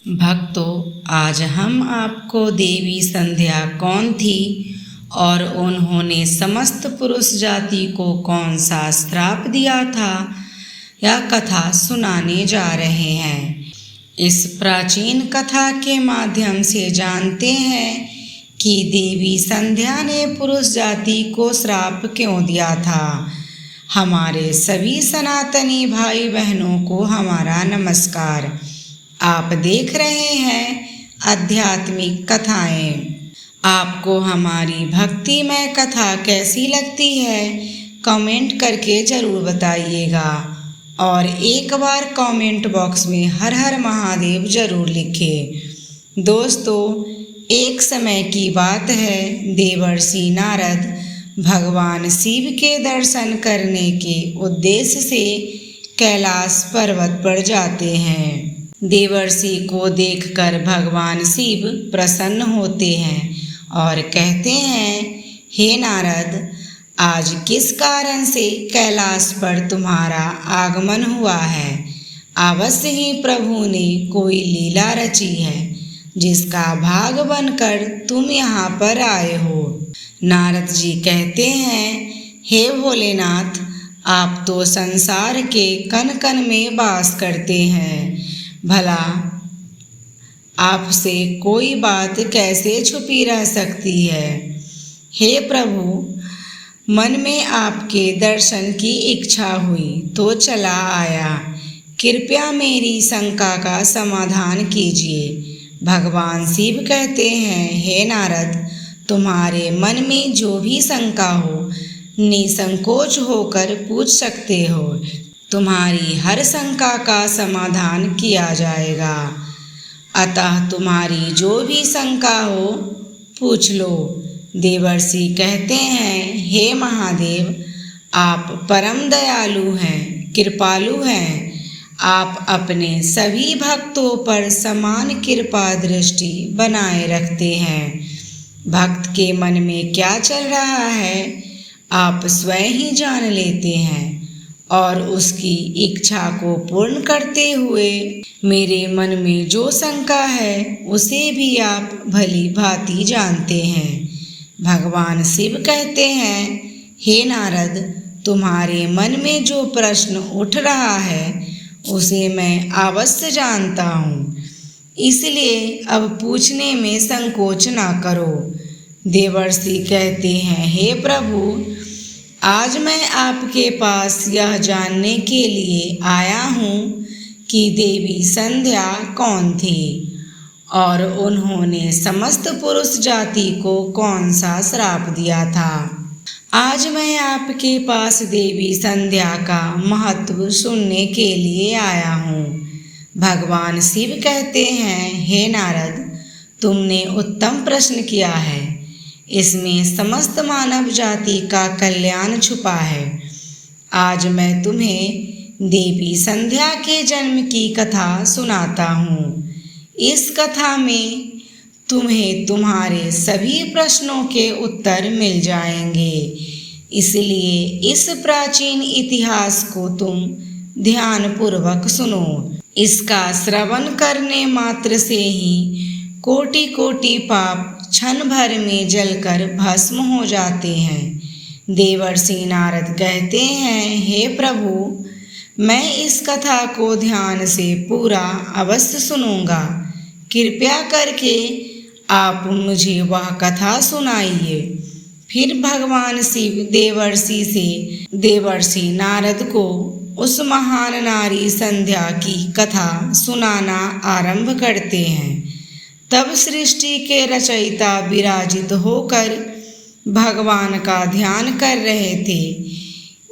भक्तों, आज हम आपको देवी संध्या कौन थी और उन्होंने समस्त पुरुष जाति को कौन सा श्राप दिया था, यह कथा सुनाने जा रहे हैं। इस प्राचीन कथा के माध्यम से जानते हैं कि देवी संध्या ने पुरुष जाति को श्राप क्यों दिया था। हमारे सभी सनातनी भाई बहनों को हमारा नमस्कार। आप देख रहे हैं आध्यात्मिक कथाएं। आपको हमारी भक्तिमय कथा कैसी लगती है, कमेंट करके ज़रूर बताइएगा और एक बार कमेंट बॉक्स में हर हर महादेव ज़रूर लिखें। दोस्तों, एक समय की बात है, देवर्षि नारद भगवान शिव के दर्शन करने के उद्देश्य से कैलाश पर्वत पर जाते हैं। देवर्षि को देखकर भगवान शिव प्रसन्न होते हैं और कहते हैं, हे नारद, आज किस कारण से कैलाश पर तुम्हारा आगमन हुआ है। अवश्य ही प्रभु ने कोई लीला रची है जिसका भाग बनकर तुम यहाँ पर आए हो। नारद जी कहते हैं, हे भोलेनाथ, आप तो संसार के कण कण में वास करते हैं, भला आपसे कोई बात कैसे छुपी रह सकती है। हे प्रभु, मन में आपके दर्शन की इच्छा हुई तो चला आया। कृपया मेरी शंका का समाधान कीजिए। भगवान शिव कहते हैं, हे नारद, तुम्हारे मन में जो भी शंका हो निसंकोच होकर पूछ सकते हो। तुम्हारी हर शंका का समाधान किया जाएगा। अतः तुम्हारी जो भी शंका हो पूछ लो। देवर्षि कहते हैं, हे महादेव, आप परम दयालु हैं, कृपालु हैं। आप अपने सभी भक्तों पर समान कृपा दृष्टि बनाए रखते हैं। भक्त के मन में क्या चल रहा है आप स्वयं ही जान लेते हैं और उसकी इच्छा को पूर्ण करते हुए मेरे मन में जो शंका है उसे भी आप भली भांति जानते हैं। भगवान शिव कहते हैं, हे नारद, तुम्हारे मन में जो प्रश्न उठ रहा है उसे मैं अवश्य जानता हूँ, इसलिए अब पूछने में संकोच ना करो। देवर्षि कहते हैं, हे प्रभु, आज मैं आपके पास यह जानने के लिए आया हूँ कि देवी संध्या कौन थी और उन्होंने समस्त पुरुष जाति को कौन सा श्राप दिया था। आज मैं आपके पास देवी संध्या का महत्व सुनने के लिए आया हूँ। भगवान शिव कहते हैं, हे नारद, तुमने उत्तम प्रश्न किया है। इसमें समस्त मानव जाति का कल्याण छुपा है। आज मैं तुम्हें देवी संध्या के जन्म की कथा सुनाता हूँ। इस कथा में तुम्हें तुम्हारे सभी प्रश्नों के उत्तर मिल जाएंगे, इसलिए इस प्राचीन इतिहास को तुम ध्यानपूर्वक सुनो। इसका श्रवण करने मात्र से ही कोटि कोटि पाप क्षण भर में जलकर भस्म हो जाते हैं। देवर्षि नारद कहते हैं, हे प्रभु, मैं इस कथा को ध्यान से पूरा अवश्य सुनूंगा। कृपया करके आप मुझे वह कथा सुनाइए। फिर भगवान शिव देवर्षि नारद को उस महान नारी संध्या की कथा सुनाना आरंभ करते हैं। तब सृष्टि के रचयिता विराजित होकर भगवान का ध्यान कर रहे थे।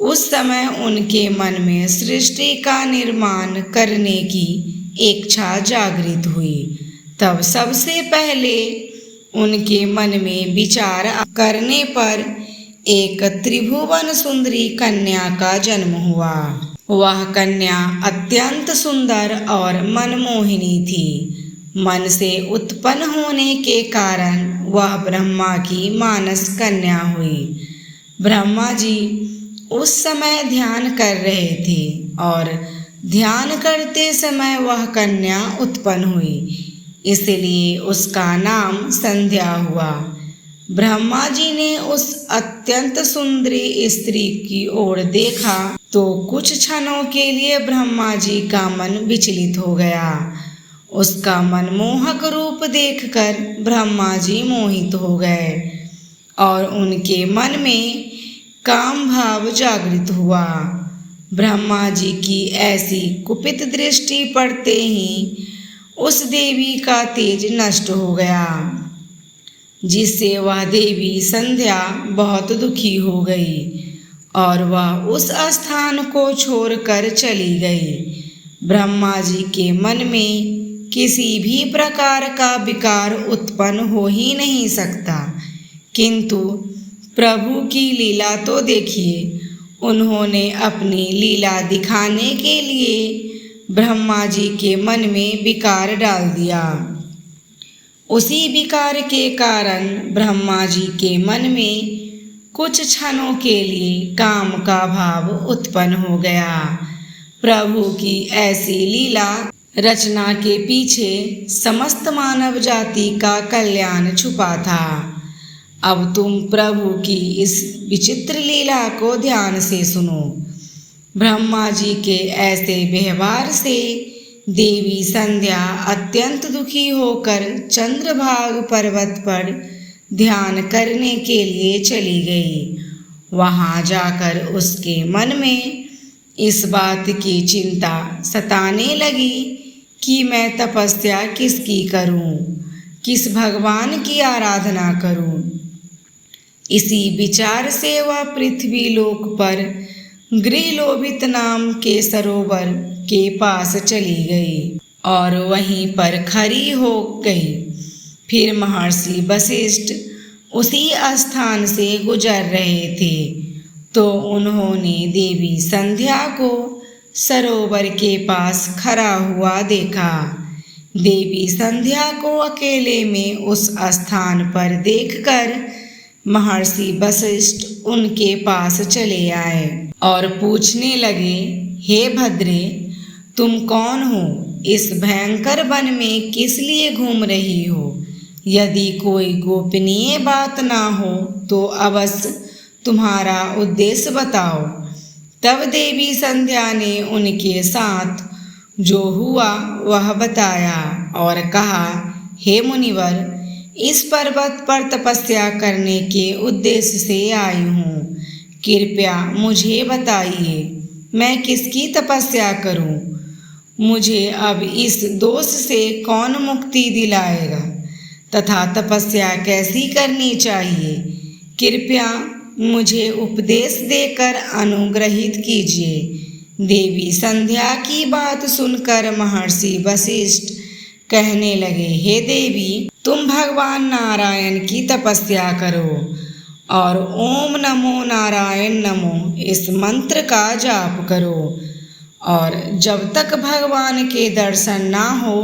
उस समय उनके मन में सृष्टि का निर्माण करने की इच्छा जागृत हुई। तब सबसे पहले उनके मन में विचार करने पर एक त्रिभुवन सुंदरी कन्या का जन्म हुआ। वह कन्या अत्यंत सुंदर और मनमोहिनी थी। मन से उत्पन्न होने के कारण वह ब्रह्मा की मानस कन्या हुई। ब्रह्मा जी उस समय ध्यान कर रहे थे और ध्यान करते समय वह कन्या उत्पन्न हुई, इसलिए उसका नाम संध्या हुआ। ब्रह्मा जी ने उस अत्यंत सुंदरी स्त्री की ओर देखा तो कुछ क्षणों के लिए ब्रह्मा जी का मन विचलित हो गया। उसका मनमोहक रूप देखकर ब्रह्मा जी मोहित हो गए और उनके मन में काम भाव जागृत हुआ। ब्रह्मा जी की ऐसी कुपित दृष्टि पड़ते ही उस देवी का तेज नष्ट हो गया, जिससे वह देवी संध्या बहुत दुखी हो गई और वह उस स्थान को छोड़कर चली गई। ब्रह्मा जी के मन में किसी भी प्रकार का विकार उत्पन्न हो ही नहीं सकता, किंतु प्रभु की लीला तो देखिए। उन्होंने अपनी लीला दिखाने के लिए ब्रह्मा जी के मन में विकार डाल दिया। उसी विकार के कारण ब्रह्मा जी के मन में कुछ क्षणों के लिए काम का भाव उत्पन्न हो गया। प्रभु की ऐसी लीला रचना के पीछे समस्त मानव जाति का कल्याण छुपा था। अब तुम प्रभु की इस विचित्र लीला को ध्यान से सुनो। ब्रह्मा जी के ऐसे व्यवहार से देवी संध्या अत्यंत दुखी होकर चंद्रभाग पर्वत पर ध्यान करने के लिए चली गई। वहां जाकर उसके मन में इस बात की चिंता सताने लगी कि मैं तपस्या किसकी करूं, किस भगवान की आराधना करूं। इसी विचार से वह पृथ्वी लोक पर गृहलोभित नाम के सरोवर के पास चली गई और वहीं पर खड़ी हो गई। फिर महर्षि वशिष्ठ उसी स्थान से गुजर रहे थे तो उन्होंने देवी संध्या को सरोवर के पास खड़ा हुआ देखा। देवी संध्या को अकेले में उस स्थान पर देखकर महर्षि वशिष्ठ उनके पास चले आए और पूछने लगे, हे भद्रे, तुम कौन हो? इस भयंकर वन में किस लिए घूम रही हो? यदि कोई गोपनीय बात ना हो तो अवश्य तुम्हारा उद्देश्य बताओ। तब देवी संध्या ने उनके साथ जो हुआ वह बताया और कहा, हे मुनिवर, इस पर्वत पर तपस्या करने के उद्देश्य से आई हूँ। कृपया मुझे बताइए, मैं किसकी तपस्या करूँ? मुझे अब इस दोष से कौन मुक्ति दिलाएगा तथा तपस्या कैसी करनी चाहिए? कृपया मुझे उपदेश देकर अनुग्रहित कीजिए। देवी संध्या की बात सुनकर महर्षि वशिष्ठ कहने लगे, हे देवी, तुम भगवान नारायण की तपस्या करो और ओम नमो नारायण नमो इस मंत्र का जाप करो और जब तक भगवान के दर्शन ना हो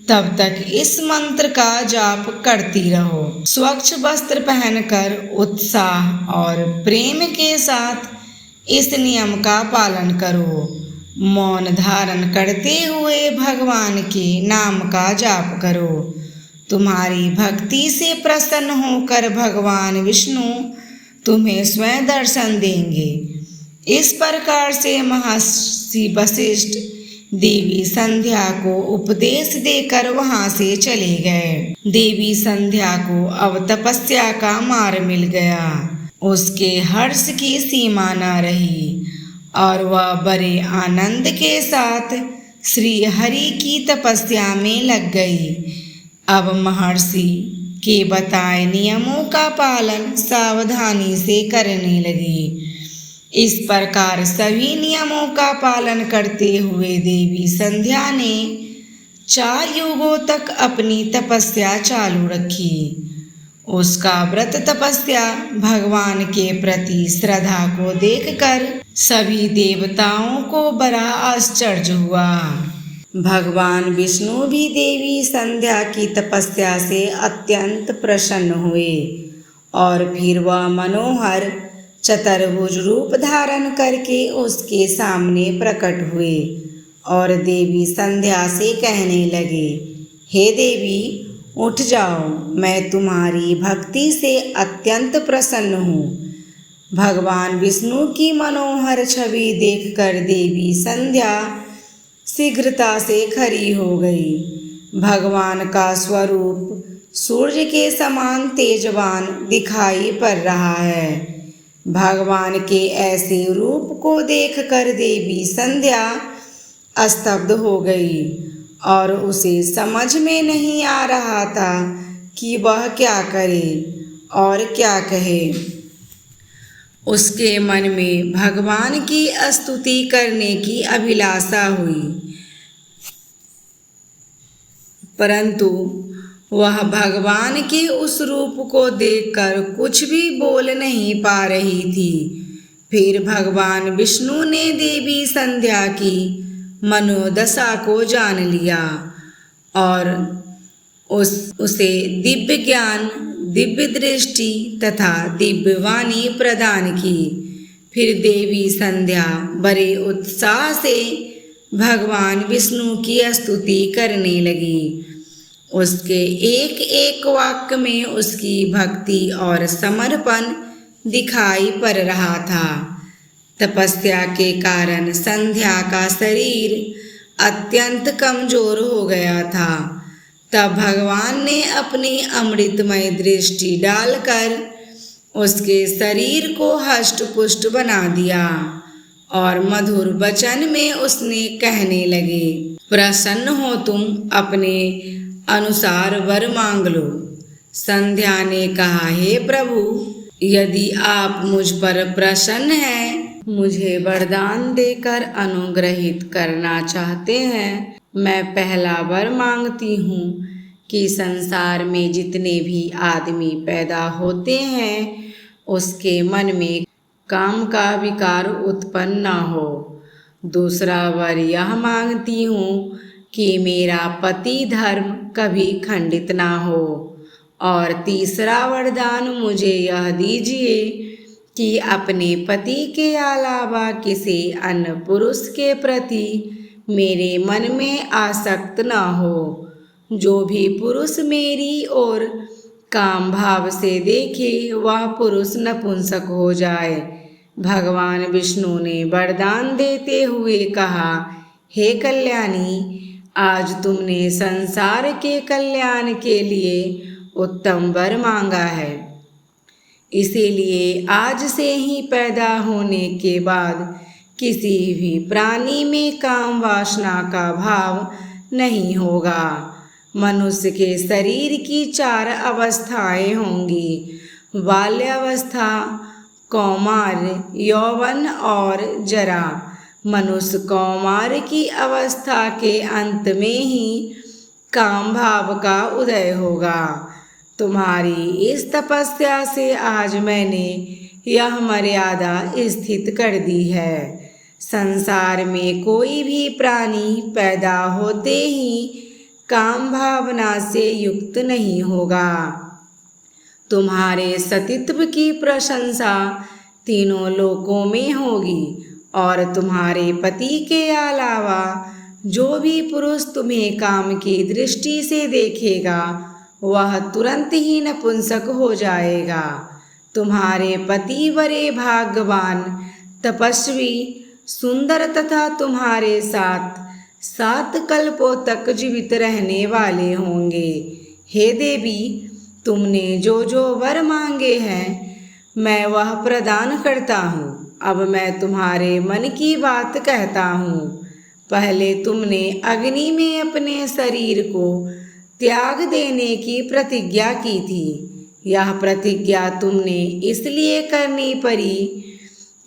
तब तक इस मंत्र का जाप करती रहो। स्वच्छ वस्त्र पहनकर उत्साह और प्रेम के साथ इस नियम का पालन करो। मौन धारण करते हुए भगवान के नाम का जाप करो। तुम्हारी भक्ति से प्रसन्न होकर भगवान विष्णु तुम्हें स्वयं दर्शन देंगे। इस प्रकार से महर्षि वशिष्ठ देवी संध्या को उपदेश देकर वहां से चले गए। देवी संध्या को अब तपस्या का मार्ग मिल गया। उसके हर्ष की सीमा न रही और वह बड़े आनंद के साथ श्री हरि की तपस्या में लग गई। अब महर्षि के बताए नियमों का पालन सावधानी से करने लगी। इस प्रकार सभी नियमों का पालन करते हुए देवी संध्या ने 4 युगों तक अपनी तपस्या चालू रखी। उसका व्रत तपस्या भगवान के प्रति श्रद्धा को देखकर सभी देवताओं को बड़ा आश्चर्य हुआ। भगवान विष्णु भी देवी संध्या की तपस्या से अत्यंत प्रसन्न हुए और फिर वह मनोहर चतुर्भुज रूप धारण करके उसके सामने प्रकट हुए और देवी संध्या से कहने लगे, हे देवी, उठ जाओ, मैं तुम्हारी भक्ति से अत्यंत प्रसन्न हूँ। भगवान विष्णु की मनोहर छवि देखकर देवी संध्या शीघ्रता से खड़ी हो गई। भगवान का स्वरूप सूर्य के समान तेजवान दिखाई पड़ रहा है। भगवान के ऐसे रूप को देखकर देवी संध्या स्तब्ध हो गई और उसे समझ में नहीं आ रहा था कि वह क्या करे और क्या कहे। उसके मन में भगवान की स्तुति करने की अभिलाषा हुई, परंतु वह भगवान के उस रूप को देखकर कुछ भी बोल नहीं पा रही थी। फिर भगवान विष्णु ने देवी संध्या की मनोदशा को जान लिया और उसे दिव्य ज्ञान, दिव्य दृष्टि तथा दिव्य वाणी प्रदान की। फिर देवी संध्या बड़े उत्साह से भगवान विष्णु की स्तुति करने लगी। उसके एक एक वाक्य में उसकी भक्ति और समर्पण दिखाई पड़ रहा था। तपस्या के कारण संध्या का शरीर अत्यंत कमजोर हो गया था। तब भगवान ने अपनी अमृतमय दृष्टि डालकर उसके शरीर को हष्ट पुष्ट बना दिया और मधुर वचन में उसने कहने लगे, प्रसन्न हो तुम, अपने अनुसार वर मांग लो। संध्या ने कहा, हे प्रभु, यदि आप मुझ पर प्रसन्न हैं, मुझे वरदान देकर अनुग्रहित करना चाहते हैं, मैं पहला वर मांगती हूँ कि संसार में जितने भी आदमी पैदा होते हैं उसके मन में काम का विकार उत्पन्न न हो। दूसरा वर यह मांगती हूँ कि मेरा पति धर्म कभी खंडित ना हो। और तीसरा वरदान मुझे यह दीजिए कि अपने पति के अलावा किसी अन्य पुरुष के प्रति मेरे मन में आसक्त न हो। जो भी पुरुष मेरी ओर काम भाव से देखे वह पुरुष नपुंसक हो जाए। भगवान विष्णु ने वरदान देते हुए कहा, हे कल्याणी, आज तुमने संसार के कल्याण के लिए उत्तम वर मांगा है। इसीलिए आज से ही पैदा होने के बाद किसी भी प्राणी में काम वासना का भाव नहीं होगा। मनुष्य के शरीर की 4 अवस्थाएं होंगी, बाल्यावस्था, कौमार, यौवन और जरा। मनुष्य कौमार की अवस्था के अंत में ही काम भाव का उदय होगा। तुम्हारी इस तपस्या से आज मैंने यह मर्यादा स्थित कर दी है। संसार में कोई भी प्राणी पैदा होते ही काम भावना से युक्त नहीं होगा। तुम्हारे सतीत्व की प्रशंसा तीनों लोकों में होगी और तुम्हारे पति के अलावा जो भी पुरुष तुम्हें काम की दृष्टि से देखेगा वह तुरंत ही नपुंसक हो जाएगा। तुम्हारे पति बड़े भाग्यवान, तपस्वी, सुंदर तथा तुम्हारे साथ 7 कल्पों तक जीवित रहने वाले होंगे। हे देवी, तुमने जो जो वर मांगे हैं मैं वह प्रदान करता हूँ। अब मैं तुम्हारे मन की बात कहता हूँ। पहले तुमने अग्नि में अपने शरीर को त्याग देने की प्रतिज्ञा की थी। यह प्रतिज्ञा तुमने इसलिए करनी पड़ी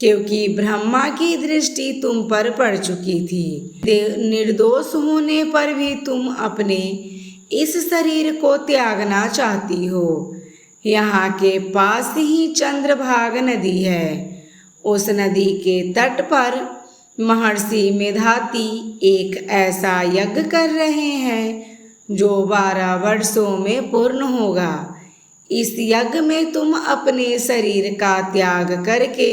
क्योंकि ब्रह्मा की दृष्टि तुम पर पड़ चुकी थी। निर्दोष होने पर भी तुम अपने इस शरीर को त्यागना चाहती हो। यहाँ के पास ही चंद्रभाग नदी है। उस नदी के तट पर महर्षि मेधाती एक ऐसा यज्ञ कर रहे हैं जो 12 वर्षों में पूर्ण होगा। इस यज्ञ में तुम अपने शरीर का त्याग करके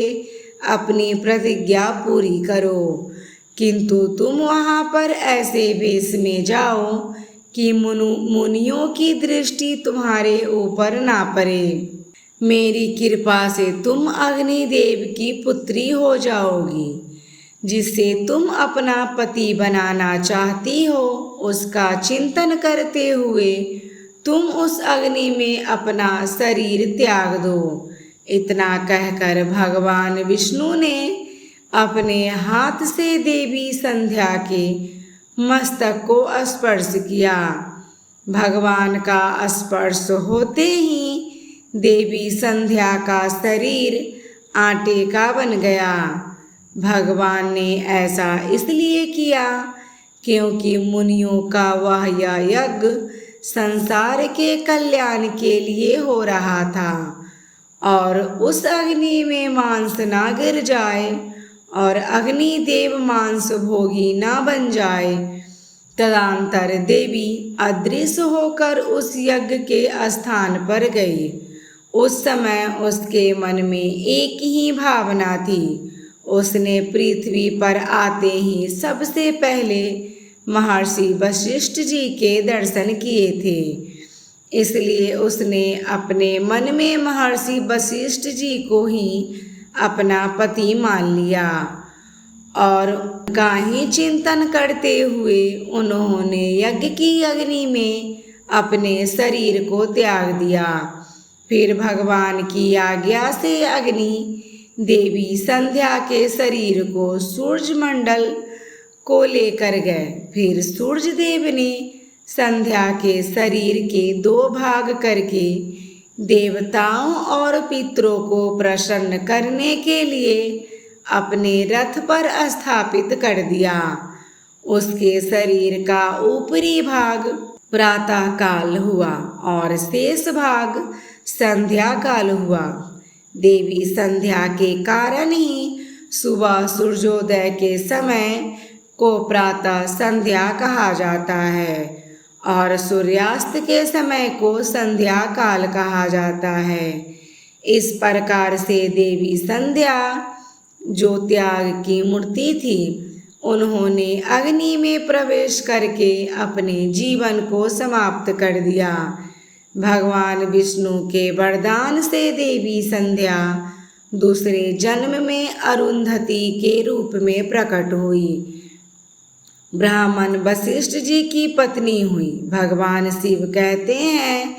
अपनी प्रतिज्ञा पूरी करो। किंतु तुम वहाँ पर ऐसे वेश में जाओ कि मुनियों की दृष्टि तुम्हारे ऊपर ना पड़े। मेरी कृपा से तुम अग्निदेव की पुत्री हो जाओगी। जिसे तुम अपना पति बनाना चाहती हो उसका चिंतन करते हुए तुम उस अग्नि में अपना शरीर त्याग दो। इतना कहकर भगवान विष्णु ने अपने हाथ से देवी संध्या के मस्तक को स्पर्श किया। भगवान का स्पर्श होते ही देवी संध्या का शरीर आटे का बन गया। भगवान ने ऐसा इसलिए किया क्योंकि मुनियों का वह यज्ञ संसार के कल्याण के लिए हो रहा था और उस अग्नि में मांस ना गिर जाए और अग्निदेव मांस भोगी ना बन जाए। तदंतर देवी अदृश्य होकर उस यज्ञ के स्थान पर गई। उस समय उसके मन में एक ही भावना थी। उसने पृथ्वी पर आते ही सबसे पहले महर्षि वशिष्ठ जी के दर्शन किए थे। इसलिए उसने अपने मन में महर्षि वशिष्ठ जी को ही अपना पति मान लिया और उनका ही चिंतन करते हुए उन्होंने यज्ञ की अग्नि में अपने शरीर को त्याग दिया। फिर भगवान की आज्ञा से अग्नि देवी संध्या के शरीर को सूर्यमंडल को लेकर गए। फिर सूर्य देव ने संध्या के शरीर के 2 भाग करके देवताओं और पितरों को प्रसन्न करने के लिए अपने रथ पर स्थापित कर दिया। उसके शरीर का ऊपरी भाग प्रातः काल हुआ और शेष भाग संध्या काल हुआ। देवी संध्या के कारण ही सुबह सूर्योदय के समय को प्रातः संध्या कहा जाता है और सूर्यास्त के समय को संध्या काल कहा जाता है। इस प्रकार से देवी संध्या जो त्याग की मूर्ति थी उन्होंने अग्नि में प्रवेश करके अपने जीवन को समाप्त कर दिया। भगवान विष्णु के वरदान से देवी संध्या दूसरे जन्म में अरुंधति के रूप में प्रकट हुई। ब्राह्मण वशिष्ठ जी की पत्नी हुई। भगवान शिव कहते हैं,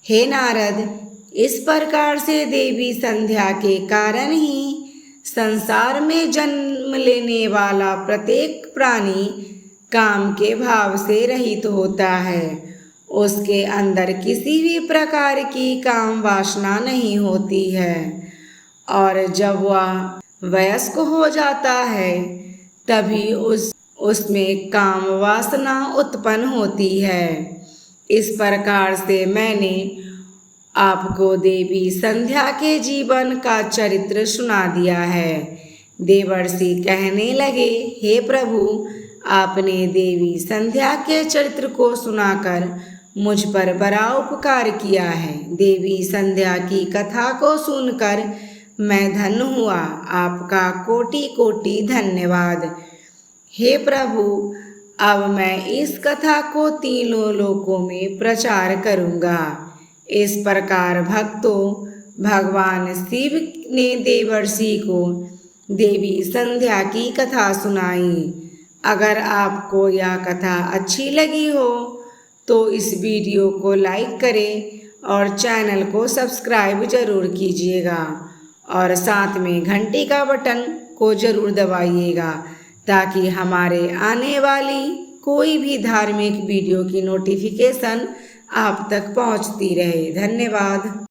हे नारद, इस प्रकार से देवी संध्या के कारण ही संसार में जन्म लेने वाला प्रत्येक प्राणी काम के भाव से रहित होता है। उसके अंदर किसी भी प्रकार की काम वासना नहीं होती है और जब वह वयस्क हो जाता है तभी उसमें काम वासना उत्पन्न होती है। इस प्रकार से मैंने आपको देवी संध्या के जीवन का चरित्र सुना दिया है। देवर्षि कहने लगे, हे प्रभु, आपने देवी संध्या के चरित्र को सुनाकर मुझ पर बड़ा उपकार किया है। देवी संध्या की कथा को सुनकर मैं धन्य हुआ। आपका कोटि कोटि धन्यवाद। हे प्रभु, अब मैं इस कथा को तीनों लोकों में प्रचार करूँगा। इस प्रकार भक्तों, भगवान शिव ने देवर्षि को देवी संध्या की कथा सुनाई। अगर आपको यह कथा अच्छी लगी हो तो इस वीडियो को लाइक करें और चैनल को सब्सक्राइब जरूर कीजिएगा और साथ में घंटी का बटन को जरूर दबाइएगा ताकि हमारे आने वाली कोई भी धार्मिक वीडियो की नोटिफिकेशन आप तक पहुंचती रहे। धन्यवाद।